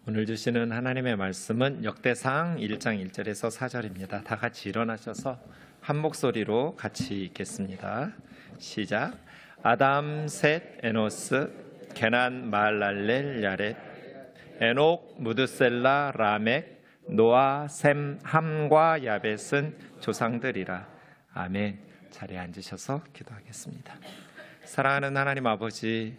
오늘 주시는 하나님의 말씀은 역대상 1장 1절에서 4절입니다. 다 같이 일어나셔서 한 목소리로 같이 읽겠습니다. 시작. 아담, 셋, 에노스, 게난, 마할랄렐, 야렛, 에녹, 무드셀라, 라멕, 노아, 셈, 함과 야벳은 조상들이라. 아멘. 자리에 앉으셔서 기도하겠습니다. 사랑하는 하나님 아버지,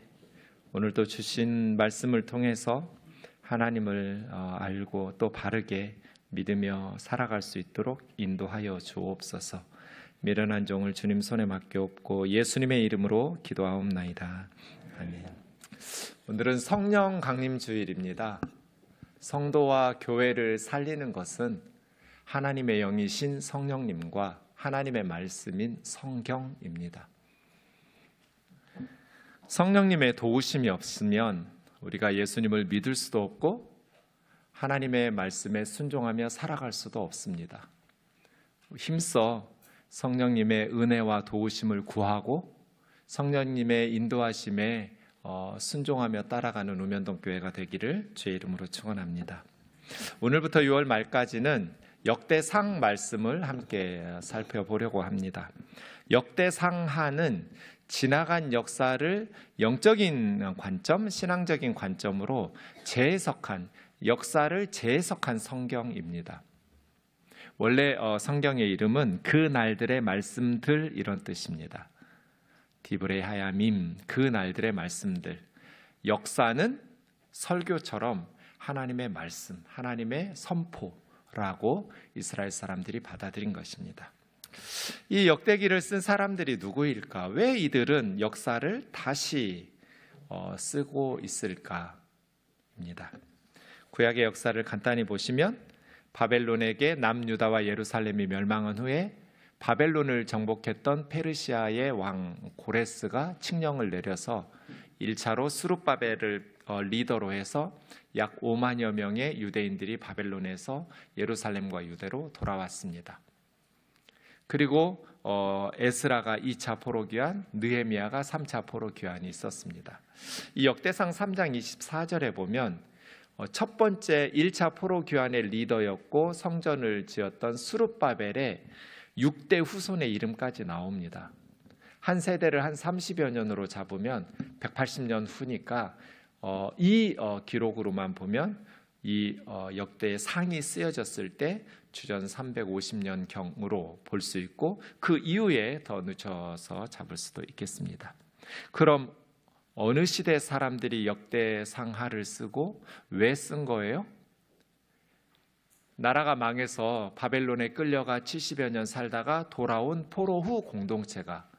오늘도 주신 말씀을 통해서 하나님을 알고 또 바르게 믿으며 살아갈 수 있도록 인도하여 주옵소서. 미련한 종을 주님 손에 맡겨옵고 예수님의 이름으로 기도하옵나이다. 아멘. 오늘은 성령 강림 주일입니다. 성도와 교회를 살리는 것은 하나님의 영이신 성령님과 하나님의 말씀인 성경입니다. 성령님의 도우심이 없으면 우리가 예수님을 믿을 수도 없고 하나님의 말씀에 순종하며 살아갈 수도 없습니다. 힘써 성령님의 은혜와 도우심을 구하고 성령님의 인도하심에 순종하며 따라가는 우면동교회가 되기를 주의 이름으로 축원합니다. 오늘부터 6월 말까지는 역대상 말씀을 함께 살펴보려고 합니다. 역대상하는 지나간 역사를 영적인 관점, 신앙적인 관점으로 재해석한, 역사를 재해석한 성경입니다. 원래 성경의 이름은 그 날들의 말씀들, 이런 뜻입니다. 디브레 하야밈, 그 날들의 말씀들. 역사는 설교처럼 하나님의 말씀, 하나님의 선포라고 이스라엘 사람들이 받아들인 것입니다. 이 역대기를 쓴 사람들이 누구일까? 왜 이들은 역사를 다시 쓰고 있을까입니다. 구약의 역사를 간단히 보시면 바벨론에게 남유다와 예루살렘이 멸망한 후에 바벨론을 정복했던 페르시아의 왕 고레스가 칙령을 내려서 1차로 스룹바벨을 리더로 해서 약 5만여 명의 유대인들이 바벨론에서 예루살렘과 유대로 돌아왔습니다. 그리고 에스라가 2차 포로 귀환, 느헤미야가 3차 포로 귀환이 있었습니다. 이 역대상 3장 24절에 보면 첫 번째 1차 포로 귀환의 리더였고 성전을 지었던 스룹바벨의 6대 후손의 이름까지 나옵니다. 한 세대를 한 30여 년으로 잡으면 180년 후니까 이 기록으로만 보면 이 역대의 상이 쓰여졌을 때 주전 350년경으로 볼 수 있고 그 이후에 더 늦춰서 잡을 수도 있겠습니다. 그럼 어느 시대 사람들이 역대상하를 쓰고 왜 쓴 거예요? 나라가 망해서 바벨론에 끌려가 70여 년 살다가 돌아온 포로 후 공동체가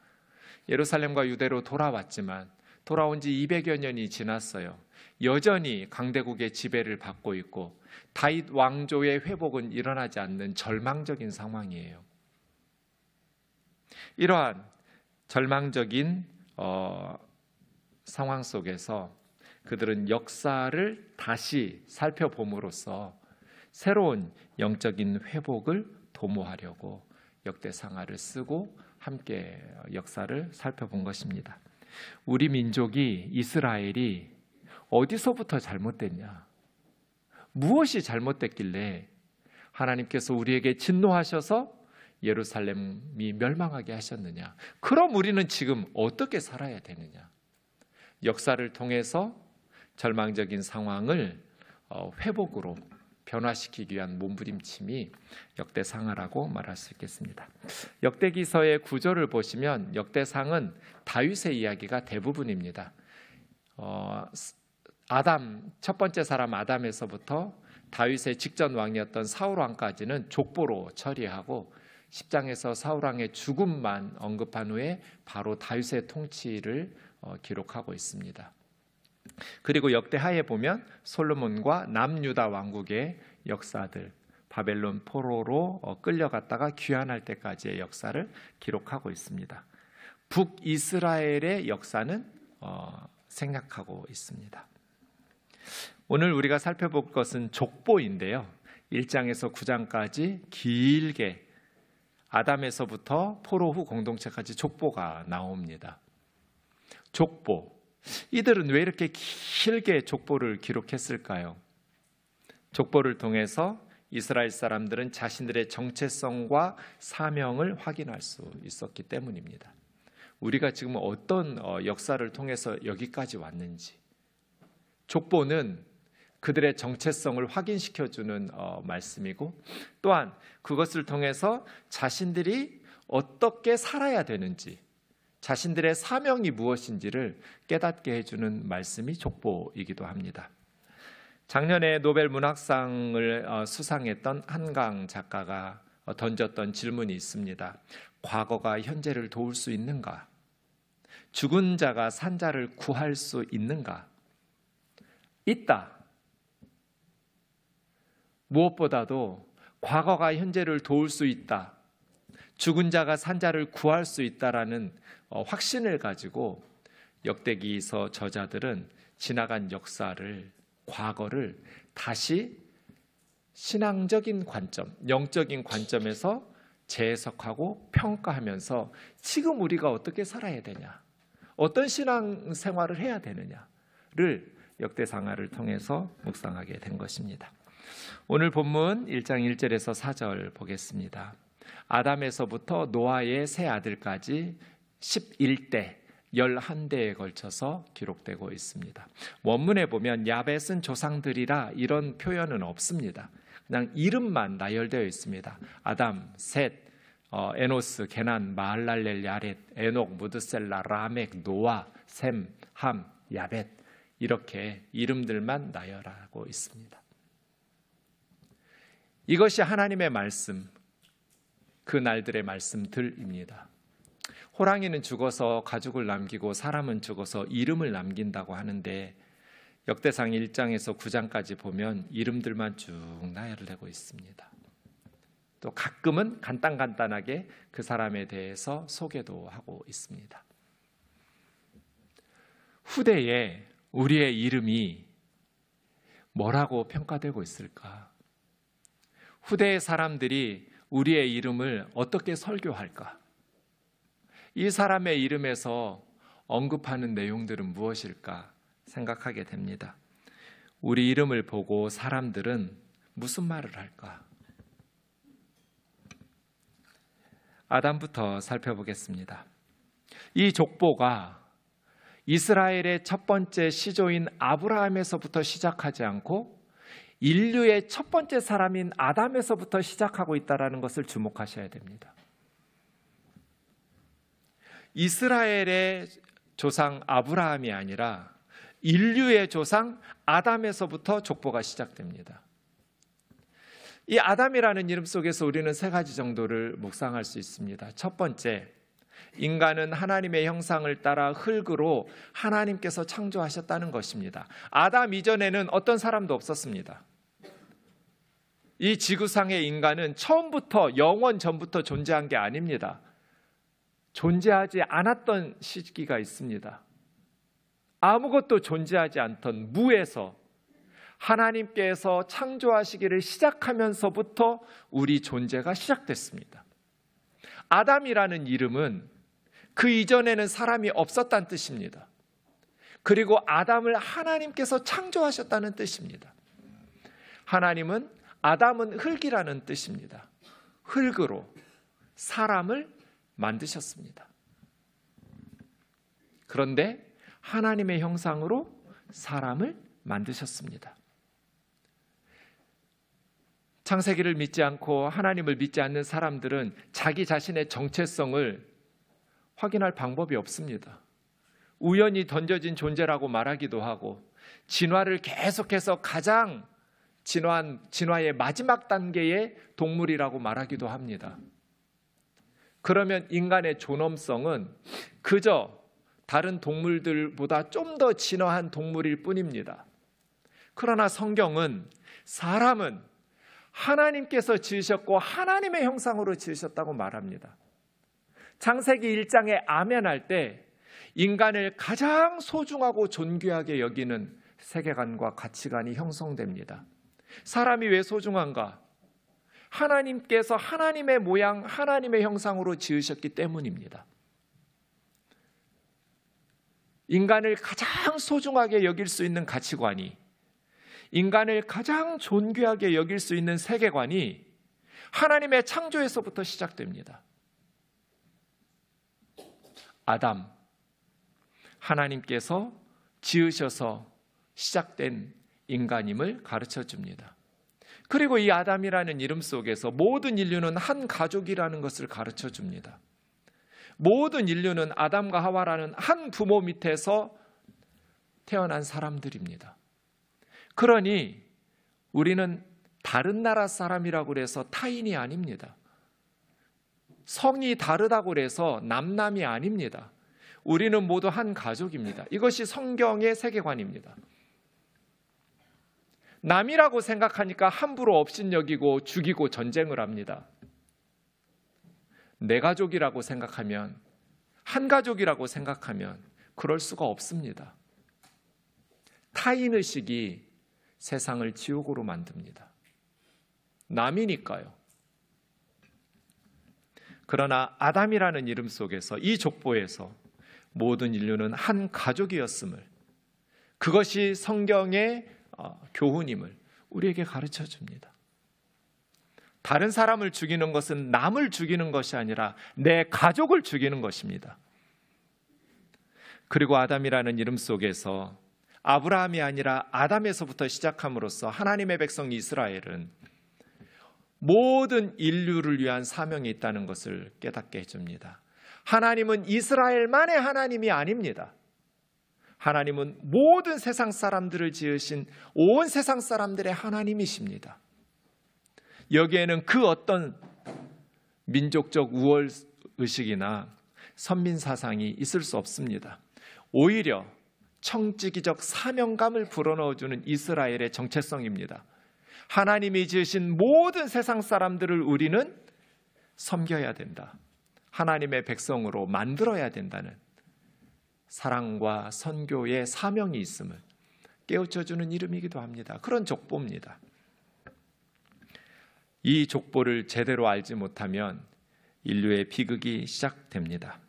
예루살렘과 유대로 돌아왔지만 돌아온 지 200여 년이 지났어요. 여전히 강대국의 지배를 받고 있고 다윗 왕조의 회복은 일어나지 않는 절망적인 상황이에요. 이러한 절망적인 상황 속에서 그들은 역사를 다시 살펴봄으로써 새로운 영적인 회복을 도모하려고 역대상하를 쓰고 함께 역사를 살펴본 것입니다. 우리 민족이, 이스라엘이 어디서부터 잘못됐냐? 무엇이 잘못됐길래 하나님께서 우리에게 진노하셔서 예루살렘이 멸망하게 하셨느냐? 그럼 우리는 지금 어떻게 살아야 되느냐? 역사를 통해서 절망적인 상황을 회복으로 변화시키기 위한 몸부림침이 역대상하라고 말할 수 있겠습니다. 역대기서의 구조를 보시면 역대상은 다윗의 이야기가 대부분입니다. 첫 번째 사람 아담에서부터 다윗의 직전 왕이었던 사울 왕까지는 족보로 처리하고 10장에서 사울 왕의 죽음만 언급한 후에 바로 다윗의 통치를 기록하고 있습니다. 그리고 역대하에 보면 솔로몬과 남유다 왕국의 역사들, 바벨론 포로로 끌려갔다가 귀환할 때까지의 역사를 기록하고 있습니다. 북이스라엘의 역사는 생략하고 있습니다. 오늘 우리가 살펴볼 것은 족보인데요. 1장에서 9장까지 길게 아담에서부터 포로 후 공동체까지 족보가 나옵니다. 족보. 이들은 왜 이렇게 길게 족보를 기록했을까요? 족보를 통해서 이스라엘 사람들은 자신들의 정체성과 사명을 확인할 수 있었기 때문입니다. 우리가 지금 어떤 역사를 통해서 여기까지 왔는지, 족보는 그들의 정체성을 확인시켜주는 말씀이고, 또한 그것을 통해서 자신들이 어떻게 살아야 되는지, 자신들의 사명이 무엇인지를 깨닫게 해주는 말씀이 족보이기도 합니다. 작년에 노벨 문학상을 수상했던 한강 작가가 던졌던 질문이 있습니다. 과거가 현재를 도울 수 있는가? 죽은 자가 산자를 구할 수 있는가? 있다. 무엇보다도 과거가 현재를 도울 수 있다. 죽은 자가 산자를 구할 수 있다라는 확신을 가지고 역대기서 저자들은 지나간 역사를, 과거를 다시 신앙적인 관점, 영적인 관점에서 재해석하고 평가하면서 지금 우리가 어떻게 살아야 되냐, 어떤 신앙 생활을 해야 되느냐를 역대상하를 통해서 묵상하게 된 것입니다. 오늘 본문 1장 1절에서 4절 보겠습니다. 아담에서부터 노아의 세 아들까지 11대 11대에 걸쳐서 기록되고 있습니다. 원문에 보면 야벳은 조상들이라 이런 표현은 없습니다. 그냥 이름만 나열되어 있습니다. 아담, 셋, 에노스, 게난, 마할랄렐, 야렛, 에녹, 무드셀라, 라멕, 노아, 셈, 함, 야벳, 이렇게 이름들만 나열하고 있습니다. 이것이 하나님의 말씀, 그 날들의 말씀들입니다. 호랑이는 죽어서 가죽을 남기고 사람은 죽어서 이름을 남긴다고 하는데, 역대상 1장에서 9장까지 보면 이름들만 쭉 나열되고 있습니다. 또 가끔은 간단하게 그 사람에 대해서 소개도 하고 있습니다. 후대에 우리의 이름이 뭐라고 평가되고 있을까? 후대의 사람들이 우리의 이름을 어떻게 설교할까? 이 사람의 이름에서 언급하는 내용들은 무엇일까 생각하게 됩니다. 우리 이름을 보고 사람들은 무슨 말을 할까? 아담부터 살펴보겠습니다. 이 족보가 이스라엘의 첫 번째 시조인 아브라함에서부터 시작하지 않고 인류의 첫 번째 사람인 아담에서부터 시작하고 있다는 것을 주목하셔야 됩니다. 이스라엘의 조상 아브라함이 아니라 인류의 조상 아담에서부터 족보가 시작됩니다. 이 아담이라는 이름 속에서 우리는 세 가지 정도를 묵상할 수 있습니다. 첫 번째, 인간은 하나님의 형상을 따라 흙으로 하나님께서 창조하셨다는 것입니다. 아담 이전에는 어떤 사람도 없었습니다. 이 지구상의 인간은 처음부터, 영원 전부터 존재한 게 아닙니다. 존재하지 않았던 시기가 있습니다. 아무것도 존재하지 않던 무에서 하나님께서 창조하시기를 시작하면서부터 우리 존재가 시작됐습니다. 아담이라는 이름은 그 이전에는 사람이 없었다는 뜻입니다. 그리고 아담을 하나님께서 창조하셨다는 뜻입니다. 하나님은 아담은 흙이라는 뜻입니다. 흙으로 사람을 만드셨습니다. 그런데 하나님의 형상으로 사람을 만드셨습니다. 창세기를 믿지 않고 하나님을 믿지 않는 사람들은 자기 자신의 정체성을 확인할 방법이 없습니다. 우연히 던져진 존재라고 말하기도 하고, 진화를 계속해서 가장 진화의 마지막 단계의 동물이라고 말하기도 합니다. 그러면 인간의 존엄성은 그저 다른 동물들보다 좀 더 진화한 동물일 뿐입니다. 그러나 성경은 사람은 하나님께서 지으셨고 하나님의 형상으로 지으셨다고 말합니다. 창세기 1장에 아멘할 때 인간을 가장 소중하고 존귀하게 여기는 세계관과 가치관이 형성됩니다. 사람이 왜 소중한가? 하나님께서 하나님의 모양, 하나님의 형상으로 지으셨기 때문입니다. 인간을 가장 소중하게 여길 수 있는 가치관이 인간을 가장 존귀하게 여길 수 있는 세계관이 하나님의 창조에서부터 시작됩니다. 아담, 하나님께서 지으셔서 시작된 인간임을 가르쳐 줍니다. 그리고 이 아담이라는 이름 속에서 모든 인류는 한 가족이라는 것을 가르쳐 줍니다. 모든 인류는 아담과 하와라는 한 부모 밑에서 태어난 사람들입니다. 그러니 우리는 다른 나라 사람이라고 해서 타인이 아닙니다. 성이 다르다고 해서 남남이 아닙니다. 우리는 모두 한 가족입니다. 이것이 성경의 세계관입니다. 남이라고 생각하니까 함부로 업신여기고 죽이고 전쟁을 합니다. 내 가족이라고 생각하면, 한 가족이라고 생각하면 그럴 수가 없습니다. 타인의식이 세상을 지옥으로 만듭니다. 남이니까요. 그러나 아담이라는 이름 속에서, 이 족보에서 모든 인류는 한 가족이었음을, 그것이 성경의 교훈임을 우리에게 가르쳐 줍니다. 다른 사람을 죽이는 것은 남을 죽이는 것이 아니라 내 가족을 죽이는 것입니다. 그리고 아담이라는 이름 속에서 아브라함이 아니라 아담에서부터 시작함으로써 하나님의 백성 이스라엘은 모든 인류를 위한 사명이 있다는 것을 깨닫게 해줍니다. 하나님은 이스라엘만의 하나님이 아닙니다. 하나님은 모든 세상 사람들을 지으신 온 세상 사람들의 하나님이십니다. 여기에는 그 어떤 민족적 우월의식이나 선민사상이 있을 수 없습니다. 오히려 청지기적 사명감을 불어넣어주는 이스라엘의 정체성입니다. 하나님이 지으신 모든 세상 사람들을 우리는 섬겨야 된다. 하나님의 백성으로 만들어야 된다는 사랑과 선교의 사명이 있음을 깨우쳐주는 이름이기도 합니다. 그런 족보입니다. 이 족보를 제대로 알지 못하면 인류의 비극이 시작됩니다.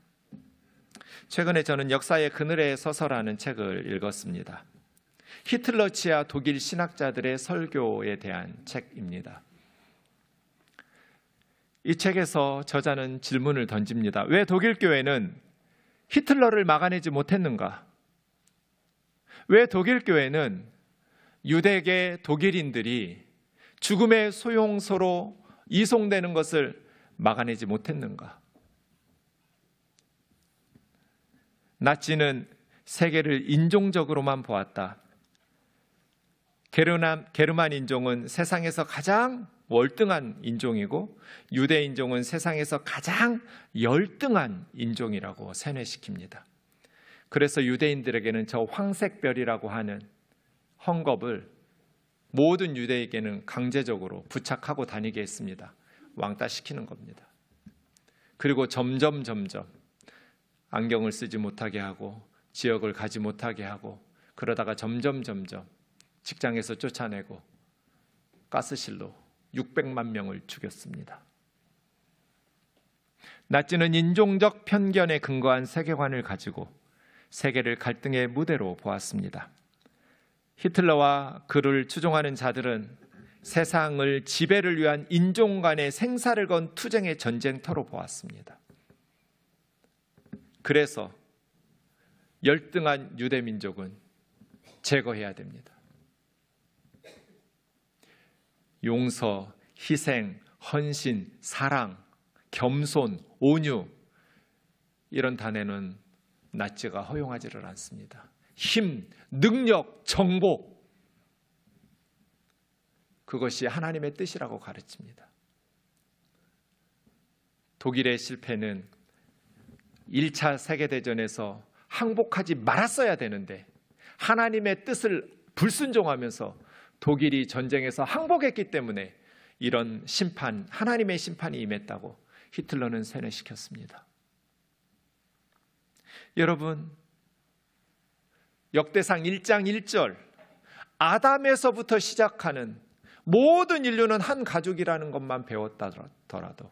최근에 저는 역사의 그늘에 서서라는 책을 읽었습니다. 히틀러 치하 독일 신학자들의 설교에 대한 책입니다. 이 책에서 저자는 질문을 던집니다. 왜 독일 교회는 히틀러를 막아내지 못했는가? 왜 독일 교회는 유대계 독일인들이 죽음의 소용소로 이송되는 것을 막아내지 못했는가? 나치는 세계를 인종적으로만 보았다. 게르만 인종은 세상에서 가장 월등한 인종이고 유대 인종은 세상에서 가장 열등한 인종이라고 세뇌시킵니다. 그래서 유대인들에게는 저 황색별이라고 하는 헝겊을 모든 유대에게는 강제적으로 부착하고 다니게 했습니다. 왕따시키는 겁니다. 그리고 점점 안경을 쓰지 못하게 하고 지역을 가지 못하게 하고 그러다가 점점 직장에서 쫓아내고 가스실로 600만 명을 죽였습니다. 나치는 인종적 편견에 근거한 세계관을 가지고 세계를 갈등의 무대로 보았습니다. 히틀러와 그를 추종하는 자들은 세상을 지배를 위한 인종 간의 생사를 건 투쟁의 전쟁터로 보았습니다. 그래서 열등한 유대 민족은 제거해야 됩니다. 용서, 희생, 헌신, 사랑, 겸손, 온유 이런 단어는 나치가 허용하지를 않습니다. 힘, 능력, 정복 그것이 하나님의 뜻이라고 가르칩니다. 독일의 실패는 1차 세계대전에서 항복하지 말았어야 되는데 하나님의 뜻을 불순종하면서 독일이 전쟁에서 항복했기 때문에 이런 심판, 하나님의 심판이 임했다고 히틀러는 세뇌시켰습니다. 여러분, 역대상 1장 1절 아담에서부터 시작하는 모든 인류는 한 가족이라는 것만 배웠다더라도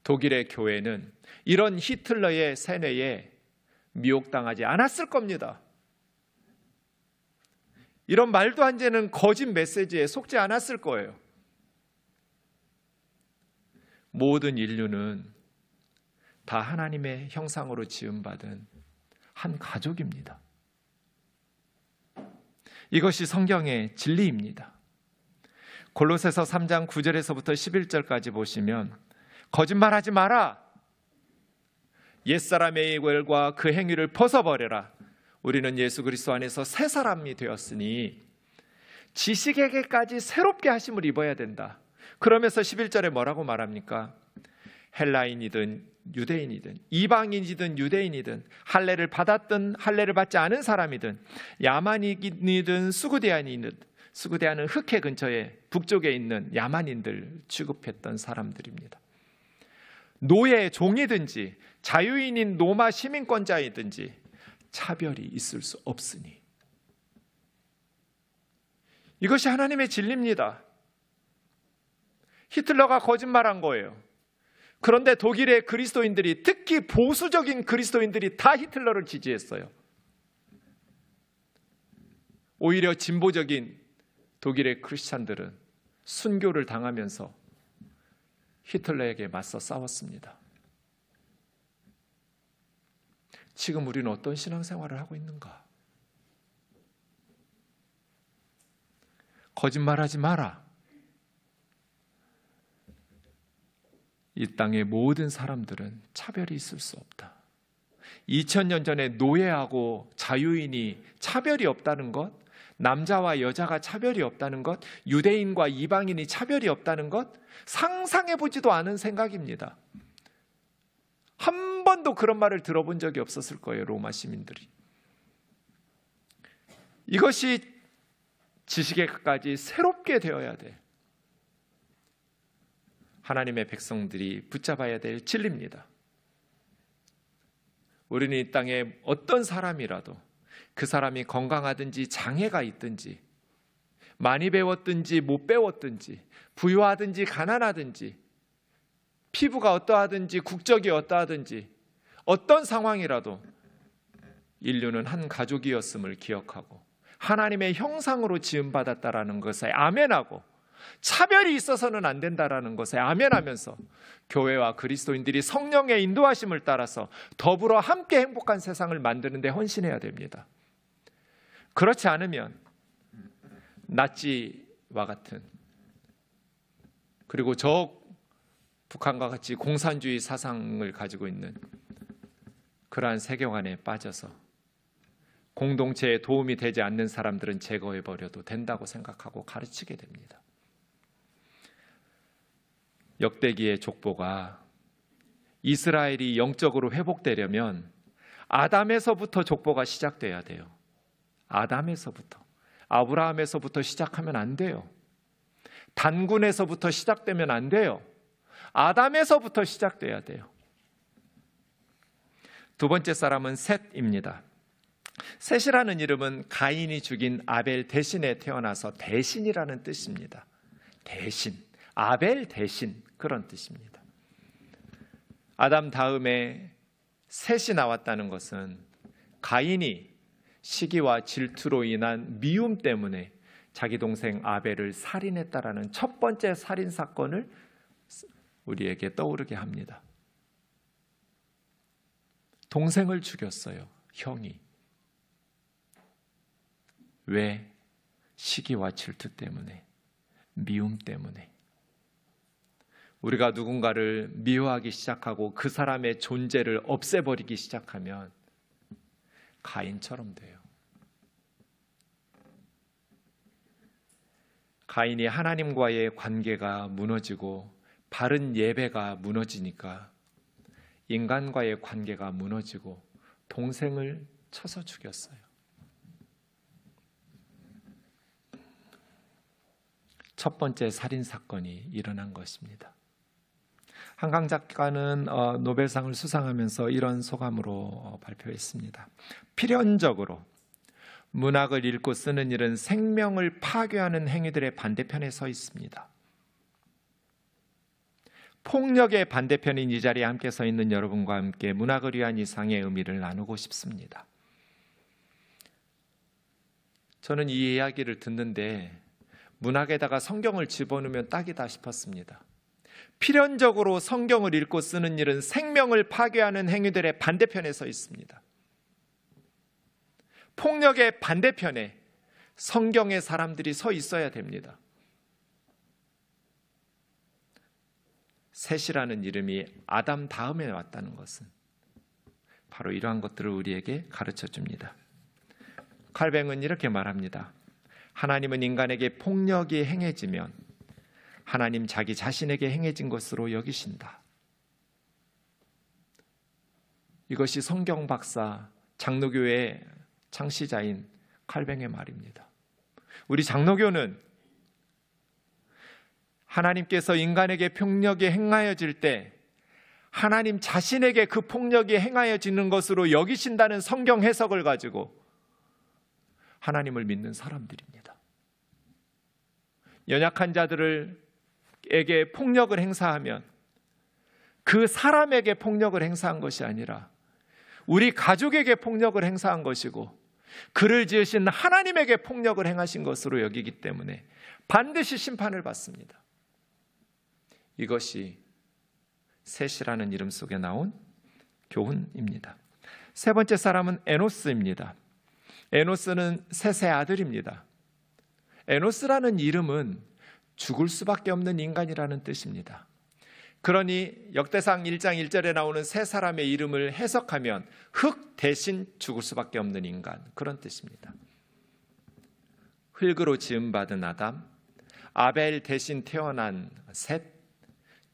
독일의 교회는 이런 히틀러의 세뇌에 미혹당하지 않았을 겁니다. 이런 말도 안 되는 거짓 메시지에 속지 않았을 거예요. 모든 인류는 다 하나님의 형상으로 지음받은 한 가족입니다. 이것이 성경의 진리입니다. 골로새서 3장 9절에서부터 11절까지 보시면 거짓말하지 마라. 옛사람의 일과 그 행위를 벗어버려라. 우리는 예수 그리스도 안에서 새 사람이 되었으니 지식에게까지 새롭게 하심을 입어야 된다. 그러면서 11절에 뭐라고 말합니까? 헬라인이든 유대인이든 이방인이든 유대인이든 할례를 받았든 할례를 받지 않은 사람이든 야만인이든 수구대안은 흑해 근처에 북쪽에 있는 야만인들 취급했던 사람들입니다. 노예 종이든지 자유인인 로마 시민권자이든지 차별이 있을 수 없으니, 이것이 하나님의 진리입니다. 히틀러가 거짓말한 거예요. 그런데 독일의 그리스도인들이, 특히 보수적인 그리스도인들이 다 히틀러를 지지했어요. 오히려 진보적인 독일의 크리스찬들은 순교를 당하면서 히틀러에게 맞서 싸웠습니다. 지금 우리는 어떤 신앙생활을 하고 있는가? 거짓말하지 마라. 이 땅의 모든 사람들은 차별이 있을 수 없다. 2000년 전에 노예하고 자유인이 차별이 없다는 것, 남자와 여자가 차별이 없다는 것, 유대인과 이방인이 차별이 없다는 것, 상상해보지도 않은 생각입니다. 한 번도 그런 말을 들어본 적이 없었을 거예요, 로마 시민들이. 이것이 지식에까지 새롭게 되어야 돼. 하나님의 백성들이 붙잡아야 될 진리입니다. 우리는 이 땅에 어떤 사람이라도 그 사람이 건강하든지 장애가 있든지 많이 배웠든지 못 배웠든지 부유하든지 가난하든지 피부가 어떠하든지 국적이 어떠하든지 어떤 상황이라도 인류는 한 가족이었음을 기억하고 하나님의 형상으로 지음받았다라는 것에 아멘하고 차별이 있어서는 안 된다라는 것에 아멘하면서 교회와 그리스도인들이 성령의 인도하심을 따라서 더불어 함께 행복한 세상을 만드는 데 헌신해야 됩니다. 그렇지 않으면 나치와 같은, 그리고 저 북한과 같이 공산주의 사상을 가지고 있는 그러한 세계관에 빠져서 공동체에 도움이 되지 않는 사람들은 제거해버려도 된다고 생각하고 가르치게 됩니다. 역대기의 족보가 이스라엘이 영적으로 회복되려면 아담에서부터 족보가 시작돼야 돼요. 아담에서부터, 아브라함에서부터 시작하면 안 돼요. 단군에서부터 시작되면 안 돼요. 아담에서부터 시작돼야 돼요. 두 번째 사람은 셋입니다. 셋이라는 이름은 가인이 죽인 아벨 대신에 태어나서 대신이라는 뜻입니다. 대신, 아벨 대신, 그런 뜻입니다. 아담 다음에 셋이 나왔다는 것은 가인이 시기와 질투로 인한 미움 때문에 자기 동생 아벨을 살인했다라는 첫 번째 살인 사건을 우리에게 떠오르게 합니다. 동생을 죽였어요, 형이. 왜? 시기와 질투 때문에, 미움 때문에. 우리가 누군가를 미워하기 시작하고 그 사람의 존재를 없애버리기 시작하면 가인처럼 돼요. 가인이 하나님과의 관계가 무너지고 바른 예배가 무너지니까 인간과의 관계가 무너지고 동생을 쳐서 죽였어요. 첫 번째 살인사건이 일어난 것입니다. 한강 작가는 노벨상을 수상하면서 이런 소감으로 발표했습니다. 필연적으로 문학을 읽고 쓰는 일은 생명을 파괴하는 행위들의 반대편에 서 있습니다. 폭력의 반대편인 이 자리에 함께 서 있는 여러분과 함께 문학을 위한 이상의 의미를 나누고 싶습니다. 저는 이 이야기를 듣는데 문학에다가 성경을 집어넣으면 딱이다 싶었습니다. 필연적으로 성경을 읽고 쓰는 일은 생명을 파괴하는 행위들의 반대편에 서 있습니다. 폭력의 반대편에 성경의 사람들이 서 있어야 됩니다. 셋이라는 이름이 아담 다음에 왔다는 것은 바로 이러한 것들을 우리에게 가르쳐 줍니다. 칼뱅은 이렇게 말합니다. 하나님은 인간에게 폭력이 행해지면 하나님 자기 자신에게 행해진 것으로 여기신다. 이것이 성경 박사 장로교의 창시자인 칼뱅의 말입니다. 우리 장로교는 하나님께서 인간에게 폭력이 행하여질 때 하나님 자신에게 그 폭력이 행하여지는 것으로 여기신다는 성경 해석을 가지고 하나님을 믿는 사람들입니다. 연약한 자들에게 폭력을 행사하면 그 사람에게 폭력을 행사한 것이 아니라 우리 가족에게 폭력을 행사한 것이고 그를 지으신 하나님에게 폭력을 행하신 것으로 여기기 때문에 반드시 심판을 받습니다. 이것이 셋이라는 이름 속에 나온 교훈입니다. 세 번째 사람은 에노스입니다. 에노스는 셋의 아들입니다. 에노스라는 이름은 죽을 수밖에 없는 인간이라는 뜻입니다. 그러니 역대상 1장 1절에 나오는 세 사람의 이름을 해석하면 흙 대신 죽을 수밖에 없는 인간, 그런 뜻입니다. 흙으로 지음받은 아담, 아벨 대신 태어난 셋,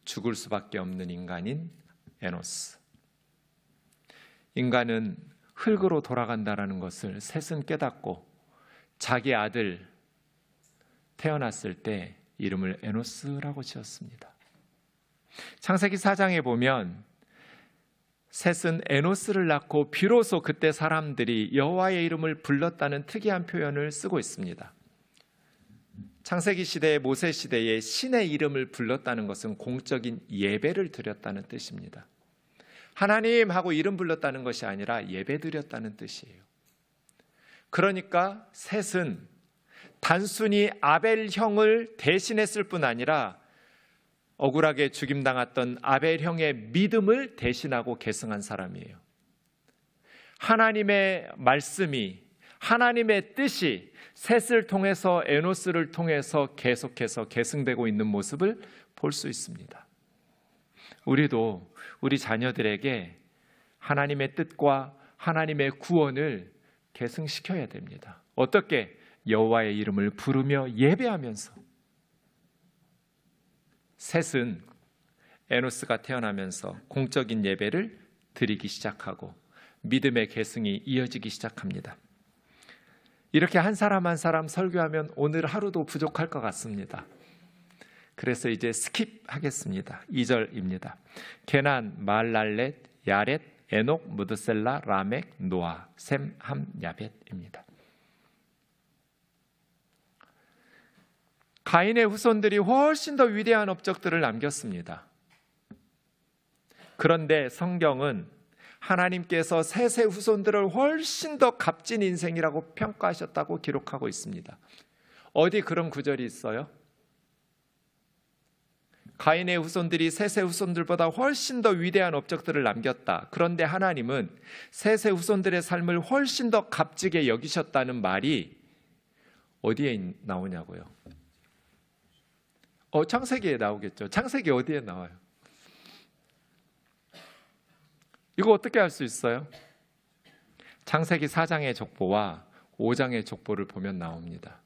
죽을 수밖에 없는 인간인 에노스. 인간은 흙으로 돌아간다는 것을 셋은 깨닫고 자기 아들 태어났을 때 이름을 에노스라고 지었습니다. 창세기 4장에 보면 셋은 에노스를 낳고 비로소 그때 사람들이 여호와의 이름을 불렀다는 특이한 표현을 쓰고 있습니다. 창세기 시대의 모세 시대에 신의 이름을 불렀다는 것은 공적인 예배를 드렸다는 뜻입니다. 하나님 하고 이름 불렀다는 것이 아니라 예배 드렸다는 뜻이에요. 그러니까 셋은 단순히 아벨 형을 대신했을 뿐 아니라 억울하게 죽임당했던 아벨 형의 믿음을 대신하고 계승한 사람이에요. 하나님의 말씀이, 하나님의 뜻이 셋을 통해서, 에노스를 통해서 계속해서 계승되고 있는 모습을 볼 수 있습니다. 우리도 우리 자녀들에게 하나님의 뜻과 하나님의 구원을 계승시켜야 됩니다. 어떻게? 여호와의 이름을 부르며 예배하면서. 셋은 에노스가 태어나면서 공적인 예배를 드리기 시작하고 믿음의 계승이 이어지기 시작합니다. 이렇게 한 사람 한 사람 설교하면 오늘 하루도 부족할 것 같습니다. 그래서 이제 스킵하겠습니다. 2절입니다. 게난, 말랄렛, 야렛, 에녹, 무드셀라, 라멕, 노아, 셈, 함, 야벳입니다. 가인의 후손들이 훨씬 더 위대한 업적들을 남겼습니다. 그런데 성경은 하나님께서 셋의 후손들을 훨씬 더 값진 인생이라고 평가하셨다고 기록하고 있습니다. 어디 그런 구절이 있어요? 가인의 후손들이 셋의 후손들보다 훨씬 더 위대한 업적들을 남겼다. 그런데 하나님은 셋의 후손들의 삶을 훨씬 더 값지게 여기셨다는 말이 어디에 나오냐고요? 창세기에 나오겠죠. 창세기 어디에 나와요? 이거 어떻게 알 수 있어요? 창세기 4장의 족보와 5장의 족보를 보면 나옵니다.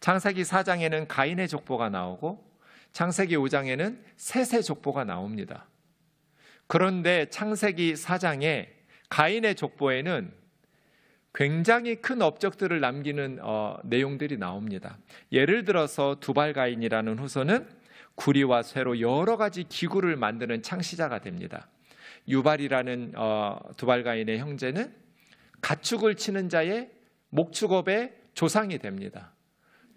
창세기 4장에는 가인의 족보가 나오고 창세기 5장에는 셋의 족보가 나옵니다. 그런데 창세기 4장에 가인의 족보에는 굉장히 큰 업적들을 남기는 내용들이 나옵니다. 예를 들어서 두발가인이라는 후손은 구리와 쇠로 여러 가지 기구를 만드는 창시자가 됩니다. 유발이라는 두발가인의 형제는 가축을 치는 자의 목축업의 조상이 됩니다.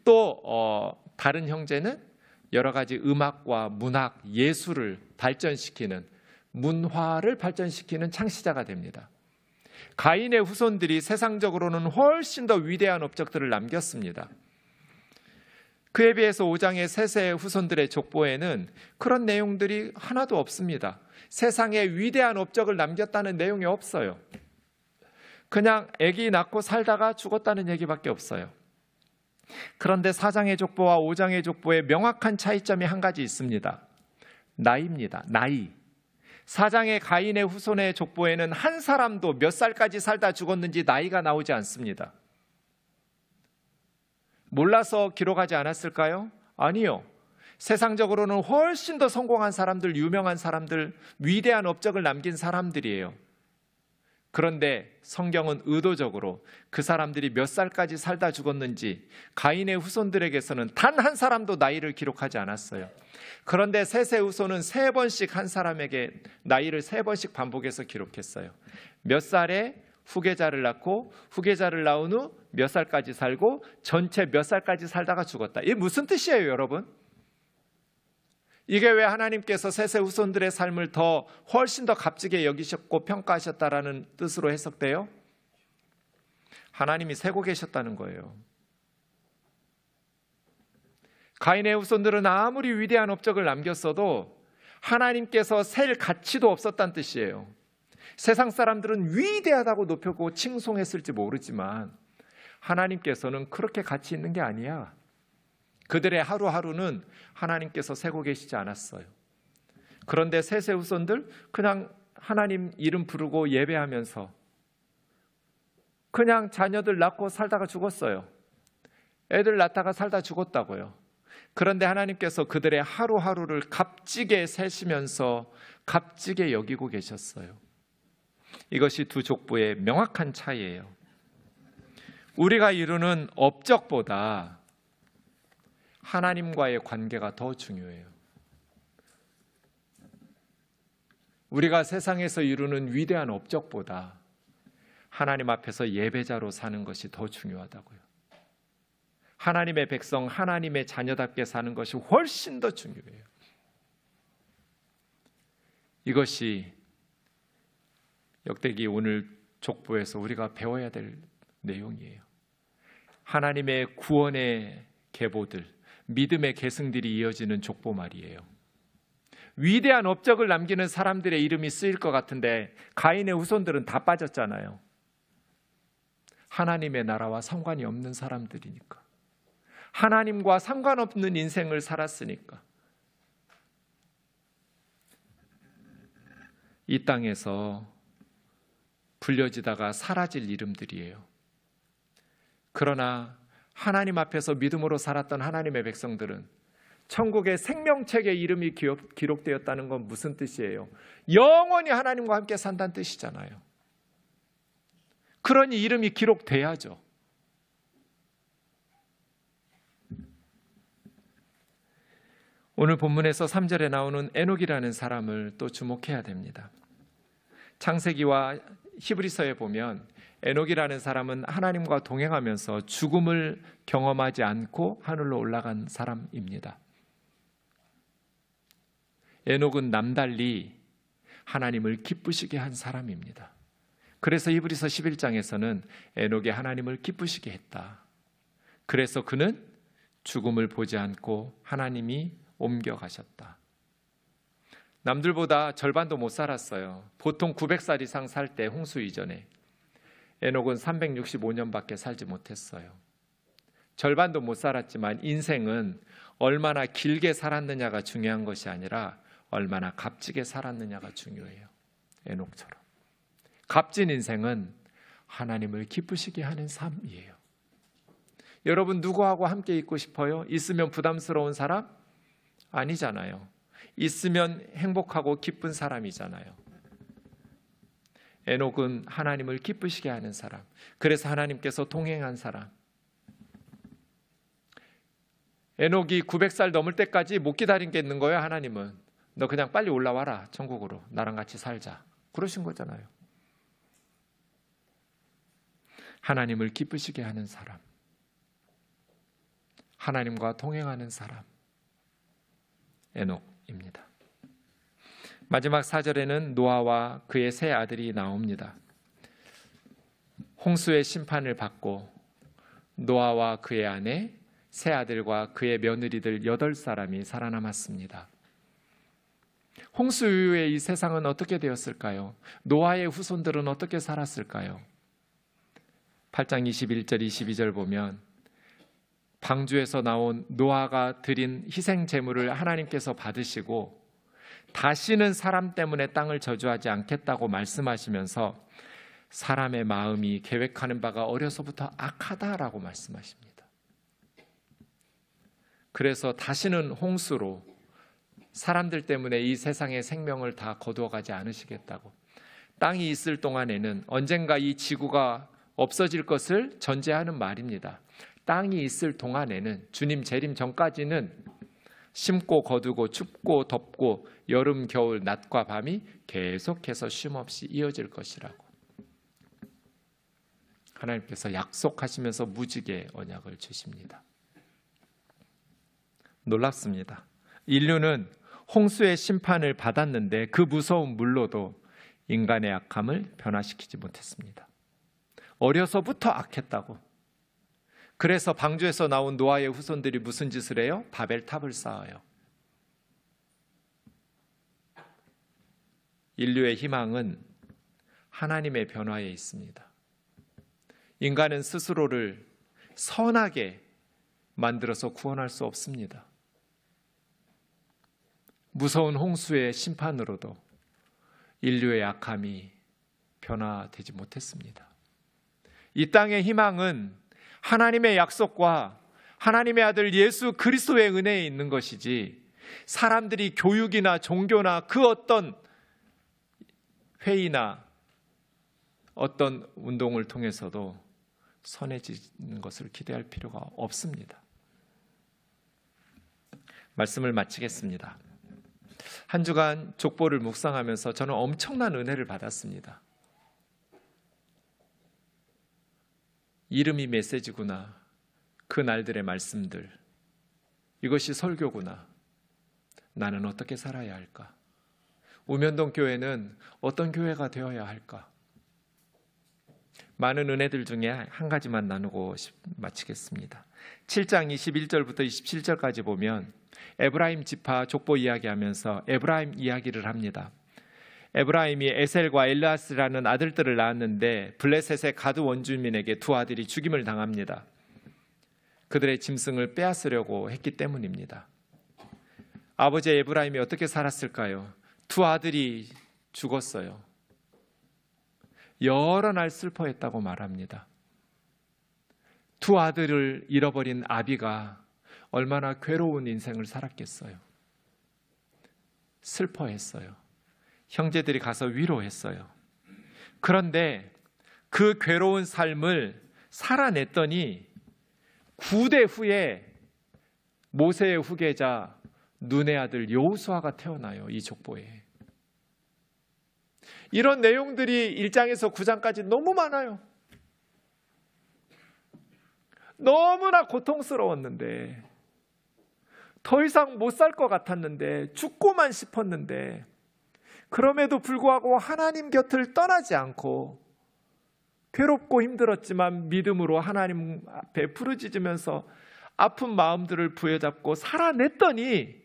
또 다른 형제는 여러 가지 음악과 문학, 예술을 발전시키는, 문화를 발전시키는 창시자가 됩니다. 가인의 후손들이 세상적으로는 훨씬 더 위대한 업적들을 남겼습니다. 그에 비해서 5장의 셋의 후손들의 족보에는 그런 내용들이 하나도 없습니다. 세상에 위대한 업적을 남겼다는 내용이 없어요. 그냥 아기 낳고 살다가 죽었다는 얘기밖에 없어요. 그런데 4장의 족보와 5장의 족보에 명확한 차이점이 한 가지 있습니다. 나이입니다. 나이. 4장의 가인의 후손의 족보에는 한 사람도 몇 살까지 살다 죽었는지 나이가 나오지 않습니다. 몰라서 기록하지 않았을까요? 아니요. 세상적으로는 훨씬 더 성공한 사람들, 유명한 사람들, 위대한 업적을 남긴 사람들이에요. 그런데 성경은 의도적으로 그 사람들이 몇 살까지 살다 죽었는지 가인의 후손들에게서는 단 한 사람도 나이를 기록하지 않았어요. 그런데 셋의 후손은 3번씩 한 사람에게 나이를 3번씩 반복해서 기록했어요. 몇 살에 후계자를 낳고 후계자를 낳은 후 몇 살까지 살고 전체 몇 살까지 살다가 죽었다. 이게 무슨 뜻이에요, 여러분? 이게 왜 하나님께서 셋의 후손들의 삶을 훨씬 더 값지게 여기셨고 평가하셨다라는 뜻으로 해석돼요? 하나님이 세고 계셨다는 거예요. 가인의 후손들은 아무리 위대한 업적을 남겼어도 하나님께서 셀 가치도 없었다는 뜻이에요. 세상 사람들은 위대하다고 높였고 칭송했을지 모르지만 하나님께서는 그렇게 가치 있는 게 아니야. 그들의 하루하루는 하나님께서 세고 계시지 않았어요. 그런데 셋의 후손들 그냥 하나님 이름 부르고 예배하면서 그냥 자녀들 낳고 살다가 죽었어요. 애들 낳다가 살다 죽었다고요. 그런데 하나님께서 그들의 하루하루를 값지게 세시면서 값지게 여기고 계셨어요. 이것이 두 족보의 명확한 차이예요. 우리가 이루는 업적보다 하나님과의 관계가 더 중요해요. 우리가 세상에서 이루는 위대한 업적보다 하나님 앞에서 예배자로 사는 것이 더 중요하다고요. 하나님의 백성, 하나님의 자녀답게 사는 것이 훨씬 더 중요해요. 이것이 역대기 오늘 족보에서 우리가 배워야 될 내용이에요. 하나님의 구원의 계보들, 믿음의 계승들이 이어지는 족보 말이에요. 위대한 업적을 남기는 사람들의 이름이 쓰일 것 같은데 가인의 후손들은 다 빠졌잖아요. 하나님의 나라와 상관이 없는 사람들이니까. 하나님과 상관없는 인생을 살았으니까. 이 땅에서 불려지다가 사라질 이름들이에요. 그러나 하나님 앞에서 믿음으로 살았던 하나님의 백성들은 천국의 생명책에 이름이 기록되었다는 건 무슨 뜻이에요? 영원히 하나님과 함께 산다는 뜻이잖아요. 그러니 이름이 기록돼야죠. 오늘 본문에서 3절에 나오는 에녹이라는 사람을 또 주목해야 됩니다. 창세기와 히브리서에 보면 에녹이라는 사람은 하나님과 동행하면서 죽음을 경험하지 않고 하늘로 올라간 사람입니다. 에녹은 남달리 하나님을 기쁘시게 한 사람입니다. 그래서 히브리서 11장에서는 에녹이 하나님을 기쁘시게 했다. 그래서 그는 죽음을 보지 않고 하나님이 옮겨가셨다. 남들보다 절반도 못 살았어요. 보통 900살 이상 살 때 홍수 이전에 에녹은 365년밖에 살지 못했어요. 절반도 못 살았지만 인생은 얼마나 길게 살았느냐가 중요한 것이 아니라 얼마나 값지게 살았느냐가 중요해요. 에녹처럼. 값진 인생은 하나님을 기쁘시게 하는 삶이에요. 여러분 누구하고 함께 있고 싶어요? 있으면 부담스러운 사람? 아니잖아요. 있으면 행복하고 기쁜 사람이잖아요. 에녹은 하나님을 기쁘시게 하는 사람. 그래서 하나님께서 동행한 사람. 에녹이 900살 넘을 때까지 못 기다린 게 있는 거예요. 하나님은 너 그냥 빨리 올라와라 천국으로 나랑 같이 살자 그러신 거잖아요. 하나님을 기쁘시게 하는 사람, 하나님과 동행하는 사람, 에녹입니다. 마지막 4절에는 노아와 그의 세 아들이 나옵니다. 홍수의 심판을 받고 노아와 그의 아내, 세 아들과 그의 며느리들 8사람이 살아남았습니다. 홍수 이후에 이 세상은 어떻게 되었을까요? 노아의 후손들은 어떻게 살았을까요? 8장 21절 22절 보면 방주에서 나온 노아가 드린 희생 제물을 하나님께서 받으시고 다시는 사람 때문에 땅을 저주하지 않겠다고 말씀하시면서 사람의 마음이 계획하는 바가 어려서부터 악하다라고 말씀하십니다. 그래서 다시는 홍수로 사람들 때문에 이 세상의 생명을 다 거두어가지 않으시겠다고, 땅이 있을 동안에는 언젠가 이 지구가 없어질 것을 전제하는 말입니다. 땅이 있을 동안에는, 주님 재림 전까지는 심고 거두고 춥고 덥고 여름 겨울 낮과 밤이 계속해서 쉼없이 이어질 것이라고 하나님께서 약속하시면서 무지개 언약을 주십니다. 놀랍습니다. 인류는 홍수의 심판을 받았는데 그 무서운 물로도 인간의 악함을 변화시키지 못했습니다. 어려서부터 악했다고. 그래서 방주에서 나온 노아의 후손들이 무슨 짓을 해요? 바벨탑을 쌓아요. 인류의 희망은 하나님의 변화에 있습니다. 인간은 스스로를 선하게 만들어서 구원할 수 없습니다. 무서운 홍수의 심판으로도 인류의 악함이 변화되지 못했습니다. 이 땅의 희망은 하나님의 약속과 하나님의 아들 예수 그리스도의 은혜에 있는 것이지, 사람들이 교육이나 종교나 그 어떤 회의나 어떤 운동을 통해서도 선해지는 것을 기대할 필요가 없습니다. 말씀을 마치겠습니다. 한 주간 족보를 묵상하면서 저는 엄청난 은혜를 받았습니다. 이름이 메시지구나. 그 날들의 말씀들. 이것이 설교구나. 나는 어떻게 살아야 할까? 우면동 교회는 어떤 교회가 되어야 할까? 많은 은혜들 중에 한 가지만 나누고 마치겠습니다. 7장 21절부터 27절까지 보면 에브라임 지파 족보 이야기하면서 에브라임 이야기를 합니다. 에브라임이 에셀과 엘르아스라는 아들들을 낳았는데 블레셋의 가드 원주민에게 두 아들이 죽임을 당합니다. 그들의 짐승을 빼앗으려고 했기 때문입니다. 아버지 에브라임이 어떻게 살았을까요? 두 아들이 죽었어요. 여러 날 슬퍼했다고 말합니다. 두 아들을 잃어버린 아비가 얼마나 괴로운 인생을 살았겠어요. 슬퍼했어요. 형제들이 가서 위로했어요. 그런데 그 괴로운 삶을 살아냈더니 9대 후에 모세의 후계자 눈의 아들 여호수아가 태어나요. 이 족보에. 이런 내용들이 1장에서 9장까지 너무 많아요. 너무나 고통스러웠는데, 더 이상 못 살 것 같았는데, 죽고만 싶었는데, 그럼에도 불구하고 하나님 곁을 떠나지 않고 괴롭고 힘들었지만 믿음으로 하나님 앞에 부르짖으면서 아픈 마음들을 부여잡고 살아냈더니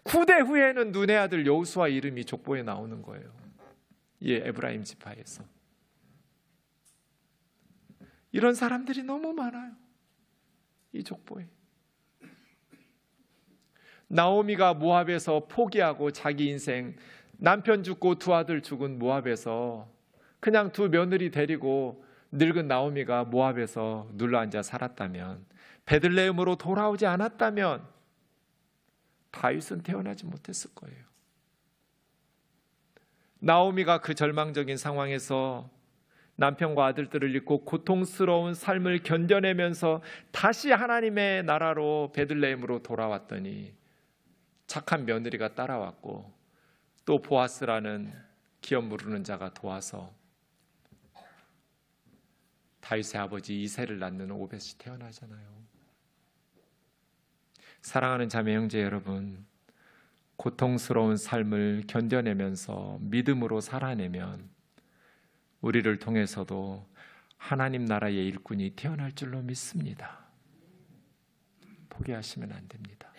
9대 후에는 눈의 아들 여호수아 이름이 족보에 나오는 거예요. 예, 에브라임 지파에서. 이런 사람들이 너무 많아요. 이 족보에. 나오미가 모압에서 포기하고 자기 인생, 남편 죽고 두 아들 죽은 모압에서 그냥 두 며느리 데리고 늙은 나오미가 모압에서 눌러앉아 살았다면, 베들레헴으로 돌아오지 않았다면 다윗은 태어나지 못했을 거예요. 나오미가 그 절망적인 상황에서 남편과 아들들을 잃고 고통스러운 삶을 견뎌내면서 다시 하나님의 나라로 베들레헴으로 돌아왔더니 착한 며느리가 따라왔고, 또 보아스라는 기업 모르는 자가 도와서 다윗의 아버지 이새를 낳는 오벳이 태어나잖아요. 사랑하는 자매 형제 여러분, 고통스러운 삶을 견뎌내면서 믿음으로 살아내면 우리를 통해서도 하나님 나라의 일꾼이 태어날 줄로 믿습니다. 포기하시면 안 됩니다.